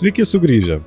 Sveiki sugrįžę.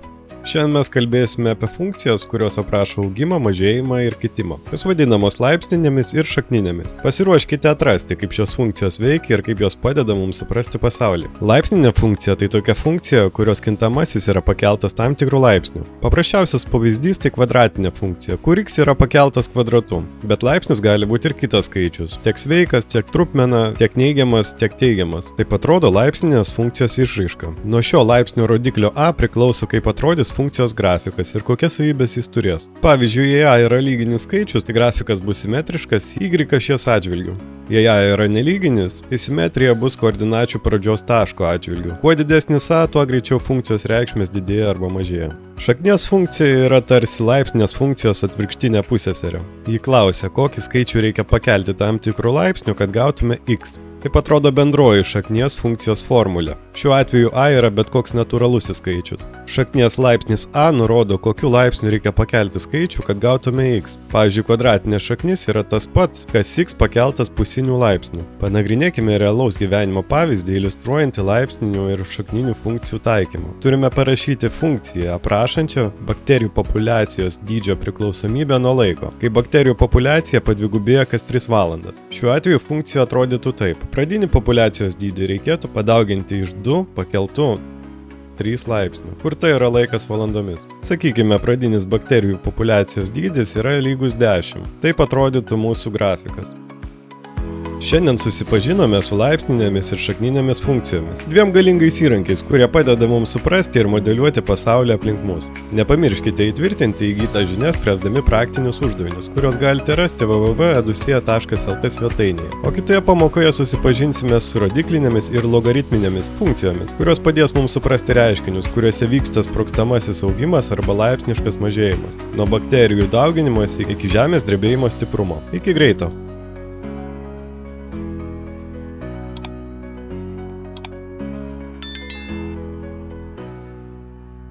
Šiandien mes kalbėsime apie funkcijas, kurios aprašo augimą, mažėjimą ir kitimą. Jos vadinamos laipsninėmis ir šakninėmis. Pasiruoškite atrasti, kaip šios funkcijos veikia ir kaip jos padeda mums suprasti pasaulį. Laipsninė funkcija tai tokia funkcija, kurios kintamasis yra pakeltas tam tikrų laipsnių. Paprasčiausias pavyzdys tai kvadratinė funkcija, kur x yra pakeltas kvadratu. Bet laipsnis gali būti ir kitas skaičius. Tiek sveikas, tiek trupmena, tiek neigiamas, tiek teigiamas. Taip atrodo laipsninės funkcijos išraiška. Nuo šio laipsnio rodiklio a priklauso, kaip atrodys funkcijos grafikas ir kokias savybės jis turės. Pavyzdžiui, jei a yra lyginis skaičius, tai grafikas bus simetriškas y ašies atžvilgiu. Jei a yra nelyginis, tai simetrija bus koordinačių pradžios taško atžvilgiu. Kuo didesnis a, tuo greičiau funkcijos reikšmės didėja arba mažėja. Šaknies funkcija yra tarsi laipsninės funkcijos atvirkštinė pusėserė. Ji klausia, kokį skaičių reikia pakelti tam tikrų laipsnių, kad gautume x. Taip atrodo bendroji šaknies funkcijos formulė. Šiuo atveju a yra bet koks natūralusis skaičius. Šaknies laipsnis a nurodo, kokiu laipsniu reikia pakelti skaičių, kad gautume x. Pavyzdžiui, kvadratinė šaknis yra tas pats, kas x pakeltas pusinių laipsnių. Panagrinėkime realaus gyvenimo pavyzdį, iliustruojantį laipsninių ir šakninių funkcijų taikymą. Turime parašyti funkciją, aprašančią bakterijų populiacijos dydžio priklausomybę nuo laiko, kai bakterijų populiacija padvigubėja kas 3 valandas. Šiuo atveju funkcija atrodytų taip. Pradinį populiacijos dydį reikėtų padauginti iš 2 pakeltų 3 laipsnių, kur tai yra laikas valandomis. Sakykime, pradinis bakterijų populiacijos dydis yra lygus 10. Taip atrodytų mūsų grafikas. Šiandien susipažinome su laipsninėmis ir šakninėmis funkcijomis. Dviem galingais įrankiais, kurie padeda mums suprasti ir modeliuoti pasaulį aplink mus. Nepamirškite įtvirtinti įgytą žinias, spręsdami praktinius uždavinius, kuriuos galite rasti www.edusija.lt svetainėje. O kitoje pamokoje susipažinsime su rodiklinėmis ir logaritminėmis funkcijomis, kurios padės mums suprasti reiškinius, kuriuose vyksta sprogstamasis augimas arba laipsniškas mažėjimas. Nuo bakterijų dauginimosi iki žemės drebėjimo stiprumo. Iki greito!